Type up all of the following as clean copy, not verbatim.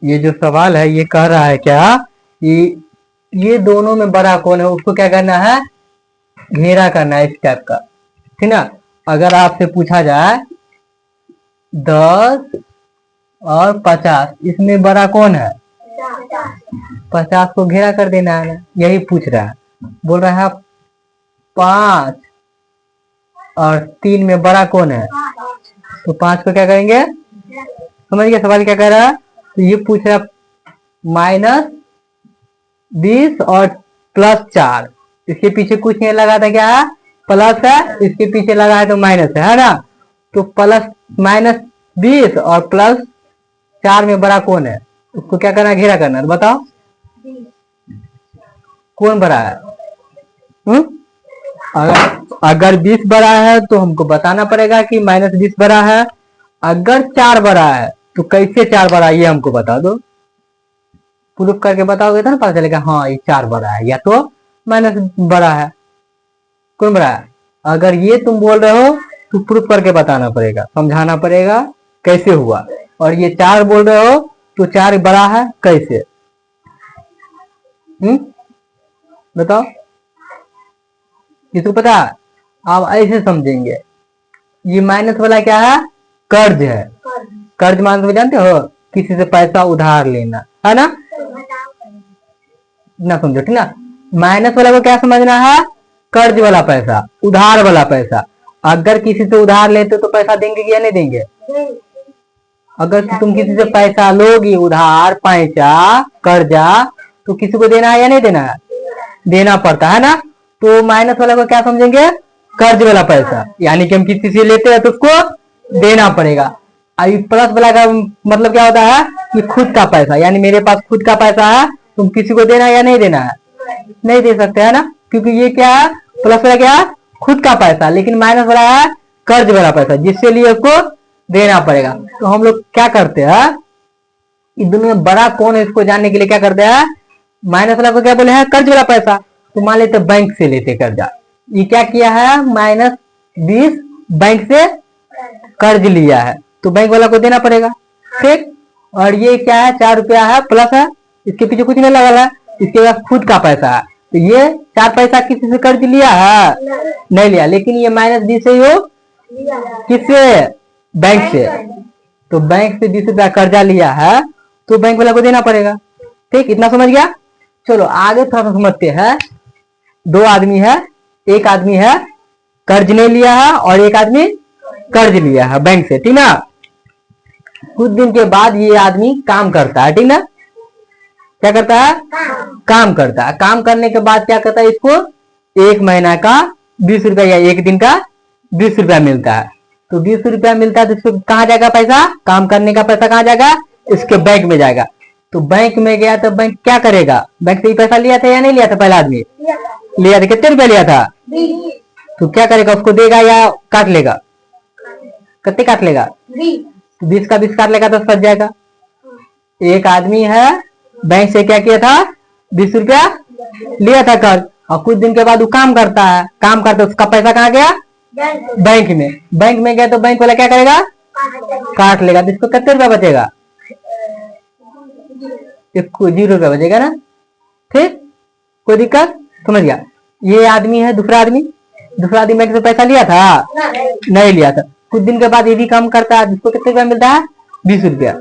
ये जो सवाल है ये कह रहा है क्या कि ये दोनों में बड़ा कौन है, उसको क्या करना है, घेरा करना है इस टाइप का, ठीक ना। अगर आपसे पूछा जाए 10 और 50 इसमें बड़ा कौन है, 50 को घेरा कर देना है ना, यही पूछ रहा है। बोल रहा है 5 और 3 में बड़ा कौन है, तो 5 को क्या करेंगे, समझ गया सवाल क्या कह रहा है। तो ये पूछ रहा -20 और +4, इसके पीछे कुछ नहीं लगा था, क्या है, प्लस है, इसके पीछे लगा है तो माइनस है ना। तो -20 और +4 में बड़ा कौन है, उसको क्या करना है, घेरा करना है। तो बताओ कौन बड़ा है। अगर 20 बड़ा है तो हमको बताना पड़ेगा कि -20 बड़ा है। अगर 4 बड़ा है तो कैसे 4 बड़ा है ये हमको बता दो, प्रूफ करके बताओगे तो ना पता चलेगा हाँ ये 4 बड़ा है या तो माइनस बड़ा है, कौन बड़ा है। अगर ये तुम बोल रहे हो तो प्रूफ करके बताना पड़ेगा, समझाना पड़ेगा कैसे हुआ। और ये 4 बोल रहे हो तो 4 बड़ा है कैसे, बताओ, किसको पता। आप ऐसे समझेंगे, ये माइनस वाला क्या है, कर्ज है। कर्ज मान तो जानते हो, किसी से पैसा उधार लेना है ना, ना समझो ठीक ना। माइनस वाला को क्या समझना है, कर्ज वाला पैसा, उधार वाला पैसा। अगर किसी से उधार लेते तो पैसा देंगे या नहीं देंगे। अगर तुम किसी से पैसा लोगी उधार, पैसा, कर्जा, तो किसी को देना है या नहीं देना है, देना पड़ता है ना। तो माइनस वाला को क्या समझेंगे, कर्ज वाला पैसा, यानी कि हम किसी से लेते हैं तो उसको देना पड़ेगा। अभी प्लस वाला का मतलब क्या होता है कि खुद का पैसा, यानी मेरे पास खुद का पैसा है, तुम किसी को देना है या नहीं देना है, नहीं दे सकते है ना, क्योंकि ये क्या है, प्लस वाला क्या है, खुद का पैसा, लेकिन माइनस वाला है कर्ज वाला पैसा, जिससे लिए उसको देना पड़ेगा। तो हम लोग क्या करते हैं, इस दुनिया में बड़ा कौन है इसको जानने के लिए क्या करते हैं, माइनस वाला को क्या बोले हैं, कर्ज वाला पैसा। तो मान लेते बैंक से लेते कर्जा, ये क्या किया है, -20 बैंक से कर्ज लिया है, तो बैंक वाला को देना पड़ेगा, ठीक। और ये क्या है, 4 रुपया है, प्लस है, इसके पीछे कुछ नहीं लगा है, इसके पास खुद का पैसा है, तो ये 4 पैसा किसी से कर्ज लिया है, नहीं लिया, लेकिन ये -20 से हो किससे, बैंक से। तो बैंक से 20 रुपया कर्जा लिया है तो बैंक वाला को देना पड़ेगा, ठीक, इतना समझ गया। चलो आगे थोड़ा समझते हैं। 2 आदमी है, एक आदमी है कर्ज नहीं लिया है और एक आदमी कर्ज लिया है बैंक से, ठीक ना। कुछ दिन के बाद ये आदमी काम करता है, ठीक ना, क्या करता है, काम करता है। काम करने के बाद क्या करता है, इसको 1 महीना का 20 रुपया या 1 दिन का 20 रुपया मिलता है। तो 20 रुपया मिलता है तो इसको कहाँ जाएगा पैसा, काम करने का पैसा कहाँ जाएगा, इसके बैंक में जाएगा। तो बैंक में गया तो बैंक क्या करेगा, बैंक से ही पैसा लिया था या नहीं लिया था, पहला आदमी लिया था, कितने रुपया लिया था, तो क्या करेगा, उसको देगा या काट लेगा, कितने काट लेगा, 20 का 20 काट लेगा तो फंस जाएगा। एक आदमी है बैंक से क्या किया था, 20 रुपया लिया था कर्ज, और कुछ दिन के बाद वो काम करता है, काम करता है, उसका पैसा कहाँ गया, बैंक में। बैंक में गया तो बैंक वाला क्या करेगा, काट लेगा, तो इसको कितने रुपया बचेगा, 0 रुपया बचेगा ना, ठीक, कोई दिक्कत, समझ गया। ये आदमी है, दूसरा आदमी बैंक से पैसा लिया था, नहीं लिया था। कुछ दिन के बाद ये भी काम करता है, जिसको कितने रुपया मिलता है, 20 रुपया।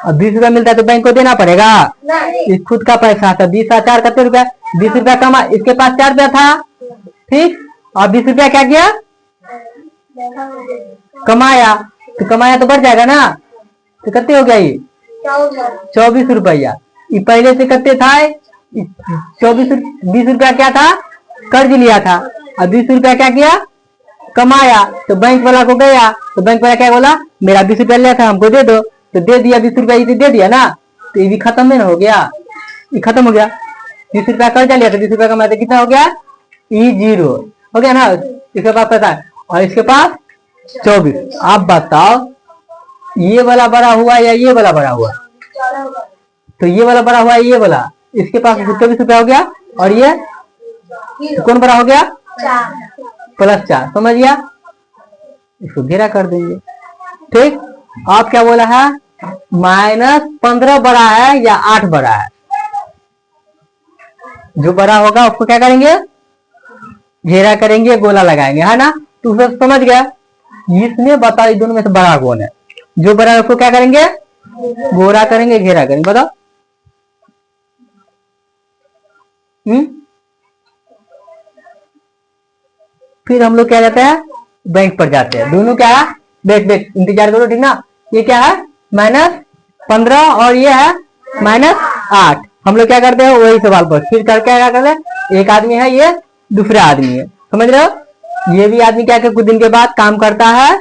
अब 20 रुपया मिलता है तो बैंक को देना पड़ेगा, ये खुद का पैसा था, 20 और 4 कितने रुपया, 20 रुपया कमा, इसके पास 4 रुपया था, ठीक, और 20 रुपया क्या किया, कमाया, तो कमाया तो बढ़ जाएगा ना, तो कितने हो गया ये 24 रुपया। ये पहले से कितने था, 20 रुपया क्या था, कर्ज लिया था, और 20 रुपया क्या किया, कमाया, तो बैंक वाला को गया, तो बैंक वाला क्या बोला, मेरा 20 रुपया लिया था हमको दे दो, तो दे दिया 20 रुपया, ये दे दिया ना, तो ये भी खत्म नहीं हो गया, ये खत्म हो गया। 20 रुपया कर्जा लिया था, 20 रुपया कमाया, कितना हो गया, ई 0 हो गया ना, इसके पास पैसा है और इसके पास 24। आप बताओ ये वाला बड़ा हुआ या ये वाला बड़ा हुआ, तो ये वाला बड़ा हुआ, ये वाला, इसके पास 24 रुपया हो गया, और ये कौन बड़ा हो गया, +4, समझ गया, इसको घेरा कर देंगे, ठीक। आप क्या बोला है, -15 बड़ा है या 8 बड़ा है? जो बड़ा होगा उसको क्या करेंगे, घेरा करेंगे, गोला लगाएंगे, है ना। तो सब समझ गया। इसमें बताओ दोनों में से बड़ा कौन है? जो बड़ा है उसको क्या करेंगे, गोला करेंगे, घेरा करेंगे, बताओ। फिर हम लोग क्या जाते हैं, बैंक पर जाते हैं। दोनों क्या है, देख इंतजार करो, ठीक ना। ये क्या है, -15 और ये है -8। हम लोग क्या करते हैं, वही सवाल पर फिर करके क्या करते हैं, एक आदमी है, ये दूसरा आदमी है, समझ रहे हो। ये भी आदमी क्या कर कुछ दिन के बाद काम करता है।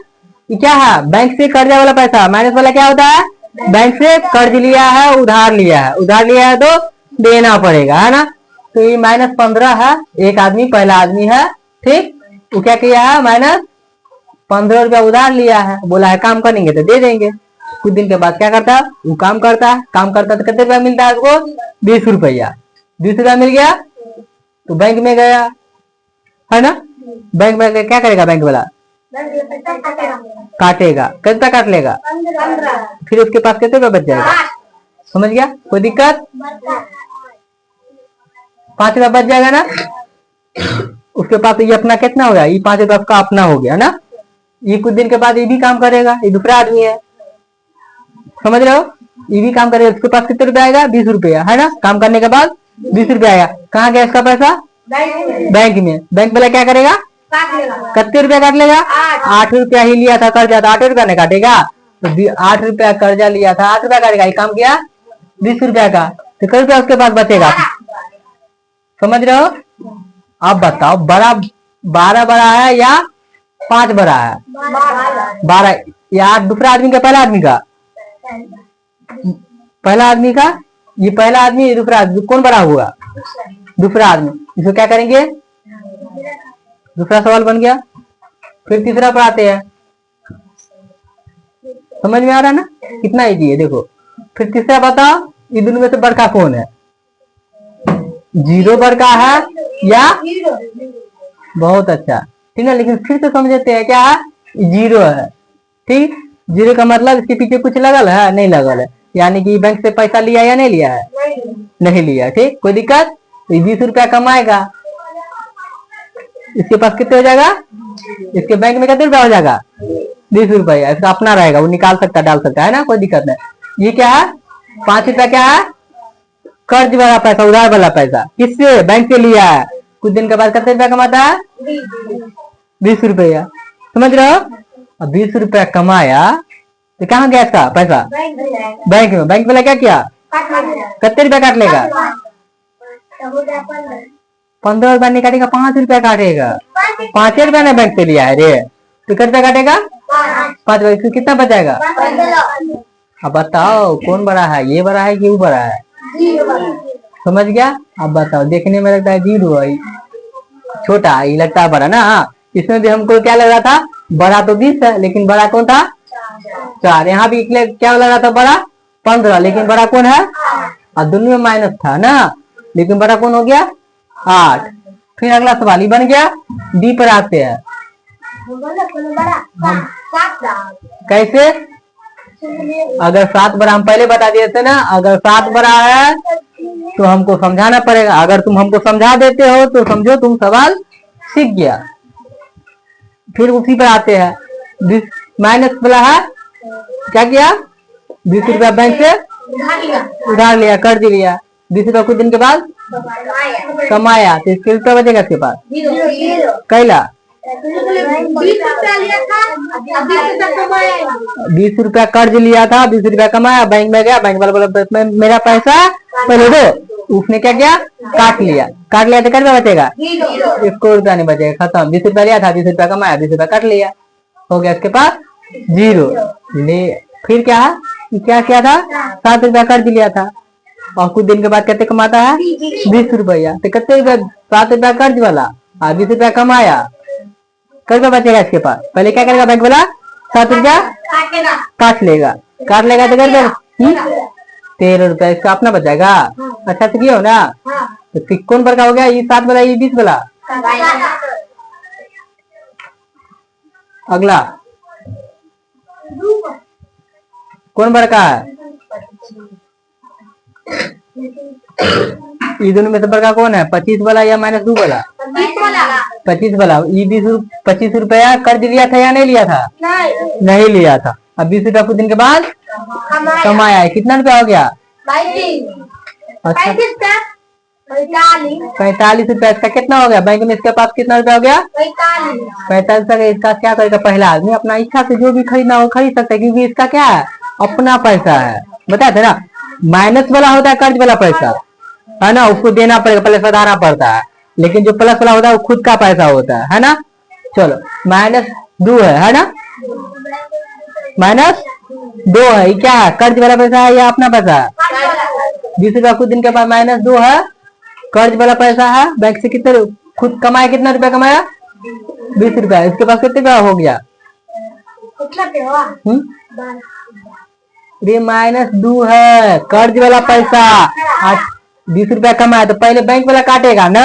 ये क्या है, बैंक से कर्जा वाला पैसा। माइनस वाला क्या होता है, बैंक से कर्ज लिया है, उधार लिया है, उधार लिया है तो देना पड़ेगा, है ना। तो ये -15 है, एक आदमी पहला आदमी है, ठीक। वो क्या किया है, -15 रुपया उधार लिया है, बोला है काम करेंगे तो दे देंगे। कुछ दिन के बाद क्या करता है, वो काम करता है तो कितने रुपया मिलता है उसको, 20 रुपया। 20 रुपया मिल गया तो बैंक में गया, है ना। बैंक में क्या करेगा, बैंक वाला काटेगा, कितना काट लेगा, फिर उसके पास कितने रुपया बच जाएगा, समझ गया, कोई दिक्कत। 5 रुपया बच जाएगा ना। उसके पास ये अपना कितना हो गया, ये 5 रुपया का अपना हो गया ना। ये कुछ दिन के बाद ये भी काम करेगा, ये दूसरा आदमी है, समझ रहे हो। ये भी काम करेगा, उसके पास कितने रुपया आएगा, 20 रुपया, है ना। काम करने के बाद 20 रुपया आएगा। कहाँ गया इसका पैसा, बैंक में। बैंक वाला क्या करेगा, कितने रुपया काट लेगा, 8 रुपया ही लिया था कर्जा, तो 8 रुपया नहीं काटेगा। तो 8 रुपया कर्जा लिया था, 8 रुपया काटेगा। ये काम किया 20 रुपया का, तो कितने रुपया उसके पास बचेगा, समझ रहे हो। अब बताओ, बड़ा 12 बड़ा है या 5 बड़ा है, 12 या दूसरा आदमी का, पहला आदमी का, पहला आदमी का। ये पहला आदमी, ये दूसरा आदमी, कौन बड़ा हुआ, दूसरा आदमी। इसको क्या करेंगे, दूसरा सवाल बन गया। फिर तीसरा पर आते हैं, समझ में आ रहा है ना, कितना इजी है, देखो। फिर तीसरा बताओ, ये दोनों में से बड़का कौन है, 0 बड़का है या, बहुत अच्छा, ठीक है। लेकिन फिर से समझते हैं, क्या है, 0 है, ठीक। 0 का मतलब इसके पीछे कुछ लगल है, नहीं लगल है, यानी कि बैंक से पैसा लिया या नहीं लिया है, नहीं लिया, ठीक, कोई दिक्कत। 20 रुपया कमाएगा, इसके पास कितने हो जाएगा, इसके बैंक में कितने रुपया हो जाएगा, 20 रुपया। इसका अपना रहेगा, वो निकाल सकता, डाल सकता है ना, कोई दिक्कत नहीं। ये क्या है, 5 रुपया क्या है, कर्ज वाला पैसा, उधार वाला पैसा, किससे, बैंक से लिया है। कुछ दिन के बाद कितने रुपया कमाता है, 20 रुपया, समझ रहे हो। अब 20 रुपया कमाया तो कहाँ गया इसका पैसा, बैंक में। बैंक वाला क्या किया, कितने रुपया काट लेगा, 15 रुपया नहीं काटेगा, 5 रुपया काटेगा। 5 रुपया ने बैंक से लिया है रे, तो कितने रुपया काटेगा, 5 रुपया, कितना बचाएगा। अब बताओ कौन बड़ा है, ये बड़ा है कि वो बड़ा है, समझ गया। अब बताओ, देखने में लगता है 0 है, छोटा ये लगता है बड़ा ना। इसमें भी हमको क्या लग रहा था, बड़ा तो 20 है, लेकिन बड़ा कौन था, 4। यहाँ भी क्या लग रहा था, बड़ा 15, लेकिन बड़ा कौन है, और दोनों में माइनस था ना, लेकिन बड़ा कौन हो गया, 8। फिर अगला सवाल ही बन गया, डी पर आते हैं। कैसे, अगर 7 बड़ा, हम पहले बता दिए थे ना, अगर 7 बड़ा है तो हमको समझाना पड़ेगा। अगर तुम हमको समझा देते हो तो समझो तुम सवाल सीख गया। फिर उसी पर आते हैं, माइनस वाला है, क्या किया, 20 रुपया बैंक से उधार लिया, कर्ज लिया, 20 रुपया कुछ दिन के बाद कमाया, तो इसके रुपया बचेगा इसके पास, कैला 20 रुपया कर्ज लिया था, 20 रुपया कमाया, बैंक में गया, बैंक वाला बोला मेरा पैसा पहले दो। उसने क्या किया, काट लिया तो कितना बचेगा, 1 रुपया नहीं बचेगा, खत्म। 20 रुपया लिया था, 20 रुपया कमाया, 20 रुपया काट लिया, हो गया इसके पास 0। ले फिर क्या है, क्या किया था, 7 रुपया कर्ज लिया था, और कुछ दिन के बाद कितने कमाता है, 20 रुपया। तो कितने रुपया, 7 रुपया कर्ज वाला और 20 रुपया कमाया, कितना बचेगा इसके पास। पहले क्या करेगा, बैंक वाला 7 रुपया काट लेगा तो कर 13 रुपया इसका अपना बचाएगा। अच्छा से किया हो ना, तो कौन बड़का हो गया, ये 7 वाला, ये 20 वाला। अगला कौन बड़का है, ये दोनों में से बड़का कौन है, 25 वाला या -2 वाला? 25 वाला। ये 25 रुपया कर्ज लिया था या नहीं लिया था? नहीं लिया था। अब 20 रुपया कुछ दिन के बाद कमाया है। कितना रुपया हो गया? अच्छा 45 रुपया। इसका कितना हो गया? बैंक में इसके पास कितना रुपया हो गया? 45 रुपया। इसका क्या करेगा? पहला आदमी अपना इच्छा से जो भी खरीदना हो खरीद सकता है, क्योंकि इसका क्या है, अपना पैसा है। बताते ना, माइनस वाला होता है कर्ज वाला पैसा, है ना, उसको देना पड़ेगा, पहले सधारना पड़ता है। लेकिन जो प्लस वाला होता है वो खुद का पैसा होता है ना। चलो -2 है ना, -2 है। ये क्या है, कर्ज वाला पैसा है या अपना पैसा है? 20 रुपया कुछ दिन के बाद -2 है, कर्ज वाला पैसा है। बैंक से कितने खुद कमाया, कितना रुपया कमाया? 20 रुपया। इसके पास कितने रुपया हो गया? ये -2 है कर्ज वाला पैसा। 20 रुपया कमाया तो पहले बैंक वाला काटेगा ना,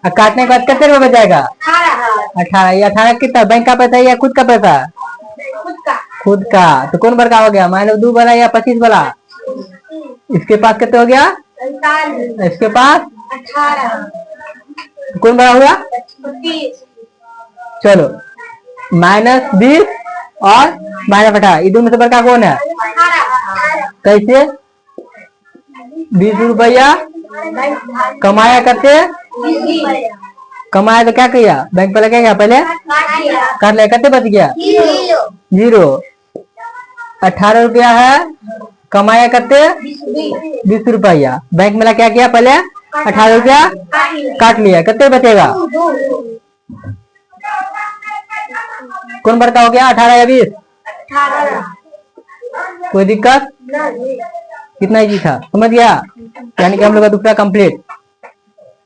और काटने के बाद कितने रुपया बचाएगा? 18। ये 18 कितना बैंक का पैसा है या खुद का पैसा? खुद का। तो कौन बड़का हो गया, -2 वाला या 25 वाला? इसके पास कितने हो गया? इसके पास 18। कौन बड़ा हुआ? 25। चलो -20 और -18, ये दोनों में से बड़का कौन है? 18। कैसे? 20 रुपया कमाया करते, कमाया तो क्या किया, बैंक पे लगेगा, पहले कर ले, कितने बच गया? 0। 18 रुपया है, कमाया करते 20 रुपया, बैंक में क्या किया, पहले 18 रुपया काट लिया, कितने बचेगा? कौन बड़का हो गया, 18 या 20? 18। कोई दिक्कत? कितना इजी था, समझ गया? यानी कि हम लोग का दूसरा कंप्लीट।